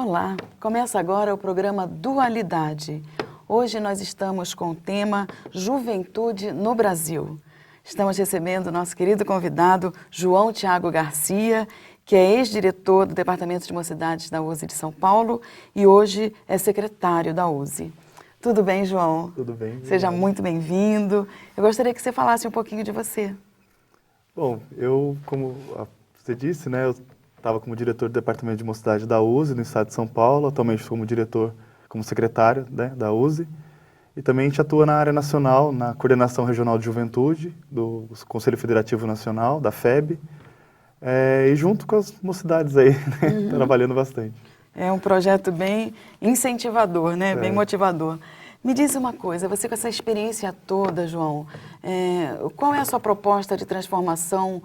Olá, começa agora o programa Dualidade. Hoje nós estamos com o tema Juventude no Brasil. Estamos recebendo o nosso querido convidado João Tiago Garcia, que é ex-diretor do Departamento de Mocidades da USE de São Paulo e hoje é secretário da USE. Tudo bem, João? Tudo bem. Seja muito bem-vindo. Eu gostaria que você falasse um pouquinho de você. Bom, como você disse, né, eu estava como diretor do Departamento de Mocidade da USE, no estado de São Paulo, atualmente como diretor, como secretário, né, da USE, e também a gente atua na área nacional, na Coordenação Regional de Juventude, do Conselho Federativo Nacional, da FEB, e junto com as mocidades aí, né, trabalhando bastante. É um projeto bem incentivador, né, bem motivador. Me diz uma coisa, você com essa experiência toda, João, qual é a sua proposta de transformação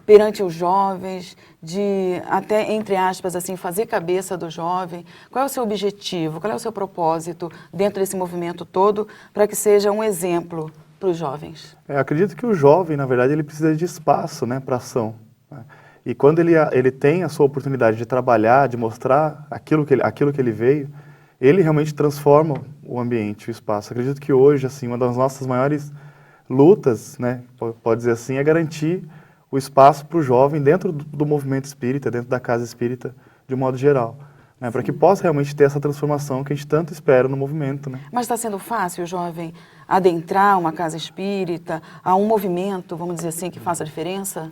perante os jovens, de até, entre aspas, assim, fazer cabeça do jovem? Qual é o seu objetivo, qual é o seu propósito dentro desse movimento todo para que seja um exemplo para os jovens? Acredito que o jovem, na verdade, ele precisa de espaço, né, para ação, né? E quando ele tem a sua oportunidade de trabalhar, de mostrar aquilo que ele veio, ele realmente transforma o ambiente, o espaço. Acredito que hoje, assim, uma das nossas maiores lutas, né, pode dizer assim, é garantir o espaço para o jovem dentro do movimento espírita, dentro da casa espírita, de um modo geral, né, para que possa realmente ter essa transformação que a gente tanto espera no movimento, né? Mas está sendo fácil o jovem adentrar uma casa espírita, a um movimento, vamos dizer assim, que faça a diferença?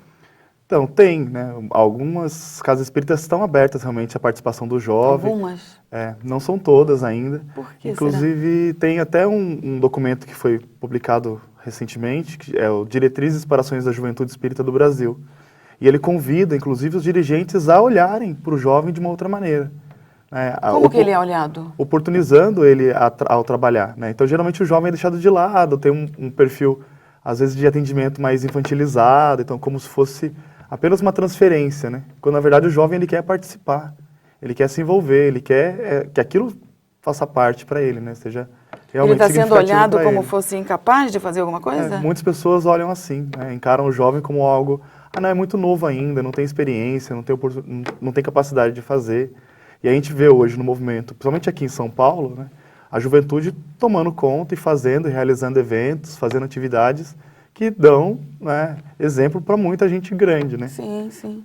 Então, tem, né? Algumas casas espíritas estão abertas realmente à participação do jovem. Algumas? Não são todas ainda. Por que Inclusive, tem até um documento que foi publicado recentemente, que é o Diretrizes para Ações da Juventude Espírita do Brasil. E ele convida, inclusive, os dirigentes a olharem para o jovem de uma outra maneira. Como que ele é olhado? Oportunizando ele ao trabalhar, né? Então, geralmente, o jovem é deixado de lado, tem um perfil, às vezes, de atendimento mais infantilizado, então, como se fosse apenas uma transferência, né? Quando, na verdade, o jovem ele quer participar, ele quer se envolver, ele quer que aquilo faça parte para ele, né? Seja realmente ele está sendo olhado como ele. Fosse incapaz de fazer alguma coisa? Muitas pessoas olham assim, né? Encaram o jovem como algo, não, é muito novo ainda, não tem experiência, não tem capacidade de fazer. E a gente vê hoje no movimento, principalmente aqui em São Paulo, né? A juventude tomando conta e fazendo, realizando eventos, fazendo atividades que dão, né, exemplo para muita gente grande, né? Sim, sim.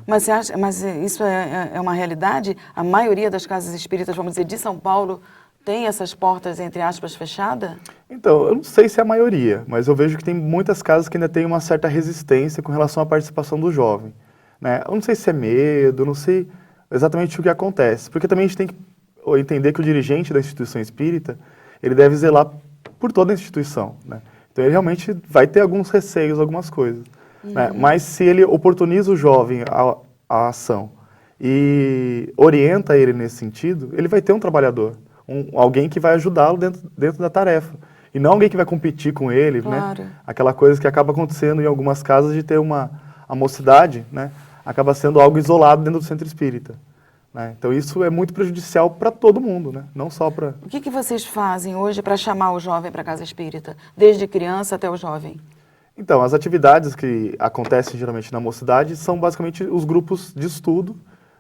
Mas você acha, mas isso é uma realidade? A maioria das casas espíritas, vamos dizer, de São Paulo, tem essas portas, entre aspas, fechadas? Então, eu não sei se é a maioria, mas eu vejo que tem muitas casas que ainda tem uma certa resistência com relação à participação do jovem, né? Eu não sei se é medo, não sei exatamente o que acontece, porque também a gente tem que entender que o dirigente da instituição espírita, ele deve zelar por toda a instituição, né? Então, ele realmente vai ter alguns receios, algumas coisas, né? Mas se ele oportuniza o jovem à ação e orienta ele nesse sentido, ele vai ter um trabalhador, alguém que vai ajudá-lo dentro da tarefa. E não alguém que vai competir com ele, claro, né? Aquela coisa que acaba acontecendo em algumas casas de ter a mocidade, né? Acaba sendo algo isolado dentro do centro espírita, né? Então isso é muito prejudicial para todo mundo, né? Não só para... O que vocês fazem hoje para chamar o jovem para a casa espírita, desde criança até o jovem? Então, as atividades que acontecem geralmente na mocidade são basicamente os grupos de estudo,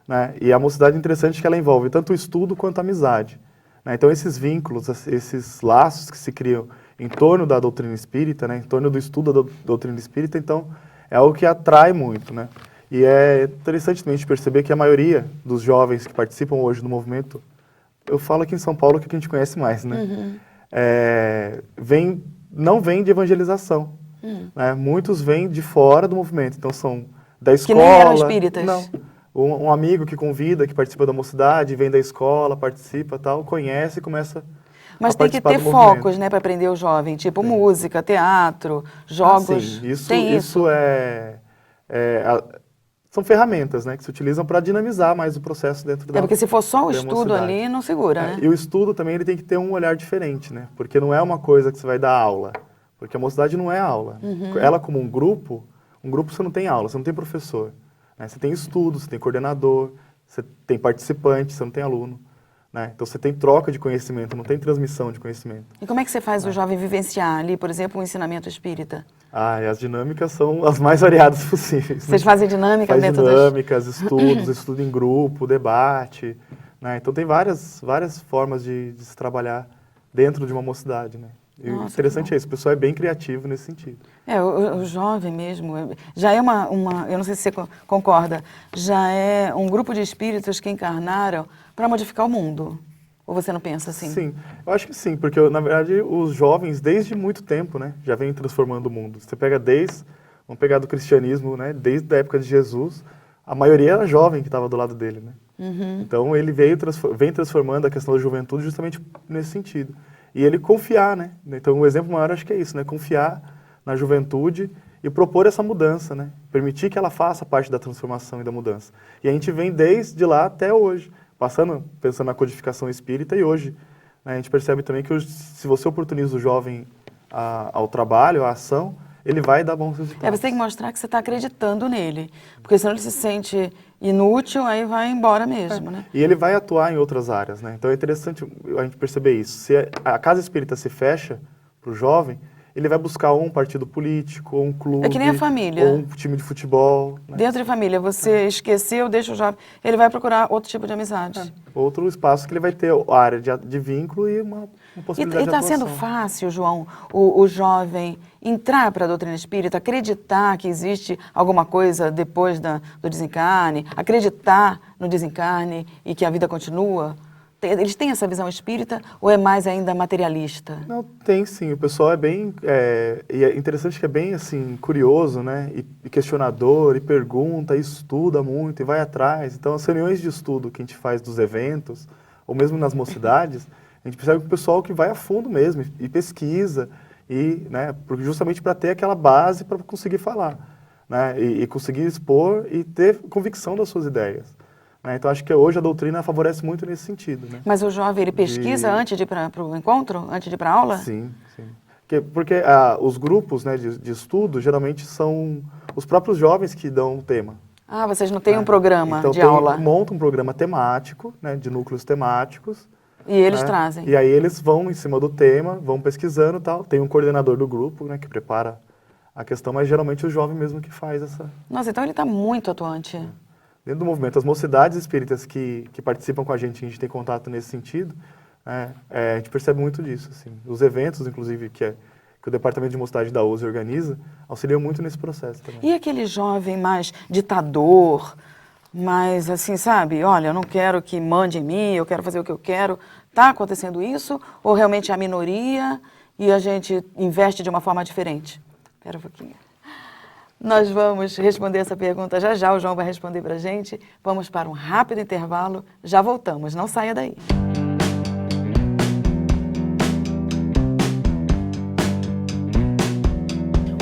né? E a mocidade é interessante que ela envolve tanto o estudo quanto a amizade, né? Então, esses vínculos, esses laços que se criam em torno da doutrina espírita, né? Em torno do estudo da doutrina espírita, então, é algo que atrai muito, né? E é interessante também a gente perceber que a maioria dos jovens que participam hoje do movimento, eu falo aqui em São Paulo que a gente conhece mais, né? Não vem de evangelização, né? Muitos vêm de fora do movimento, então são da escola... Que nem eram espíritas. Não. Um amigo que convida, que participa da mocidade, vem da escola, participa, tal, conhece e começa Mas a tem que participar ter do movimento. focos, né, para aprender o jovem, tipo música, teatro, jogos. Sim, isso, tem isso. São ferramentas, né, que se utilizam para dinamizar mais o processo dentro da Porque se for só o estudo mocidade. ali, não segura, né? E o estudo também ele tem que ter um olhar diferente, né? Porque não é uma coisa que você vai dar aula. Porque a mocidade não é aula. Ela como um grupo você não tem aula, você não tem professor, né? Você tem estudo, você tem coordenador, você tem participante, você não tem aluno, né? Então você tem troca de conhecimento, não tem transmissão de conhecimento. E como é que você faz o jovem vivenciar ali, por exemplo, o ensinamento espírita? E as dinâmicas são as mais variadas possíveis. Vocês fazem dinâmica Faz dentro dinâmicas, estudo em grupo, debate, né? Então tem várias formas de se trabalhar dentro de uma mocidade, né? E o interessante é isso, o pessoal é bem criativo nesse sentido. O jovem mesmo, já é eu não sei se você concorda, já é um grupo de espíritos que encarnaram para modificar o mundo. Ou você não pensa assim? Sim, eu acho que sim, porque na verdade os jovens desde muito tempo, né, já vêm transformando o mundo. Você pega vamos pegar do cristianismo, né, desde a época de Jesus, a maioria era jovem que estava do lado dele, né? Então ele vem transformando a questão da juventude justamente nesse sentido. E ele confiar, né? Então o exemplo maior acho que é isso, né? Confiar na juventude e propor essa mudança, né? Permitir que ela faça parte da transformação e da mudança. E a gente vem desde lá até hoje, pensando na codificação espírita e hoje, né? A gente percebe também que se você oportuniza o jovem ao trabalho, à ação, ele vai dar bons resultados. Você tem que mostrar que você está acreditando nele, porque senão ele se sente inútil, aí vai embora mesmo, né? E ele vai atuar em outras áreas, né? Então é interessante a gente perceber isso. Se a casa espírita se fecha para o jovem, ele vai buscar um partido político, ou um clube, é que nem a família. ou um time de futebol. Né? Dentro de família, você esqueceu, deixa o jovem, ele vai procurar outro tipo de amizade. Outro espaço que ele vai ter a área de vínculo e uma possibilidade de atuação. E está sendo fácil, João, o jovem entrar para a doutrina espírita, acreditar que existe alguma coisa depois do desencarne, acreditar no desencarne e que a vida continua? Eles têm essa visão espírita ou é mais ainda materialista? Não, tem sim. O pessoal é bem... e é interessante que é bem, assim, curioso, né? E questionador, e pergunta, e estuda muito, e vai atrás. Então, as reuniões de estudo que a gente faz dos eventos, ou mesmo nas mocidades, a gente percebe que o pessoal que vai a fundo mesmo, e pesquisa, né? Justamente para ter aquela base para conseguir falar, né? E conseguir expor e ter convicção das suas ideias. Então, acho que hoje a doutrina favorece muito nesse sentido. Né? Mas o jovem, ele pesquisa antes de ir para o encontro? Antes de ir para a aula? Sim, sim. Porque os grupos, né, de estudo, geralmente são os próprios jovens que dão o tema. Ah, vocês não têm um programa então, de aula? Montam um programa temático, né, de núcleos temáticos. E eles trazem? E aí eles vão em cima do tema, vão pesquisando e tal. Tem um coordenador do grupo, né, que prepara a questão, mas geralmente o jovem mesmo que faz essa... Nossa, então ele está muito atuante. Dentro do movimento, as mocidades espíritas que participam com a gente tem contato nesse sentido, a gente percebe muito disso. Assim. Os eventos, inclusive, que o Departamento de Mocidade da USE organiza, auxiliam muito nesse processo também. E aquele jovem mais ditador, mais assim, sabe? Olha, eu não quero que mande em mim, eu quero fazer o que eu quero. Está acontecendo isso? Ou realmente é a minoria e a gente investe de uma forma diferente? Espera um pouquinho. Nós vamos responder essa pergunta já, o João vai responder para a gente. Vamos para um rápido intervalo, já voltamos, não saia daí.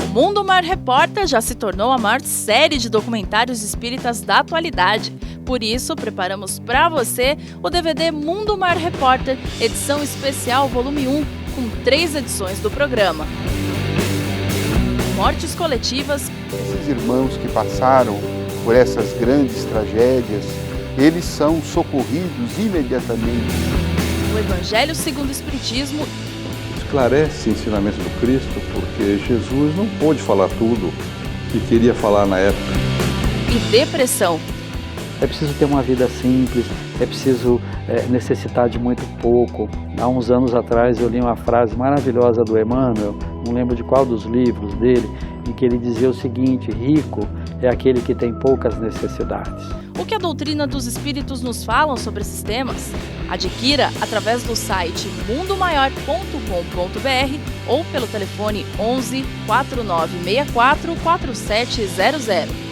O Mundo Mar Repórter já se tornou a maior série de documentários espíritas da atualidade. Por isso, preparamos para você o DVD Mundo Mar Repórter, edição especial volume 1, com 3 edições do programa. Mortes coletivas. Esses irmãos que passaram por essas grandes tragédias, eles são socorridos imediatamente. O Evangelho segundo o Espiritismo. Esclarece o ensinamento do Cristo, porque Jesus não pôde falar tudo que queria falar na época. E depressão. É preciso ter uma vida simples, é preciso necessitar de muito pouco. Há uns anos atrás eu li uma frase maravilhosa do Emmanuel, não lembro de qual dos livros dele, em que ele dizia o seguinte: rico é aquele que tem poucas necessidades. O que a doutrina dos espíritos nos falam sobre esses temas? Adquira através do site mundomaior.com.br ou pelo telefone 11 4964 4700.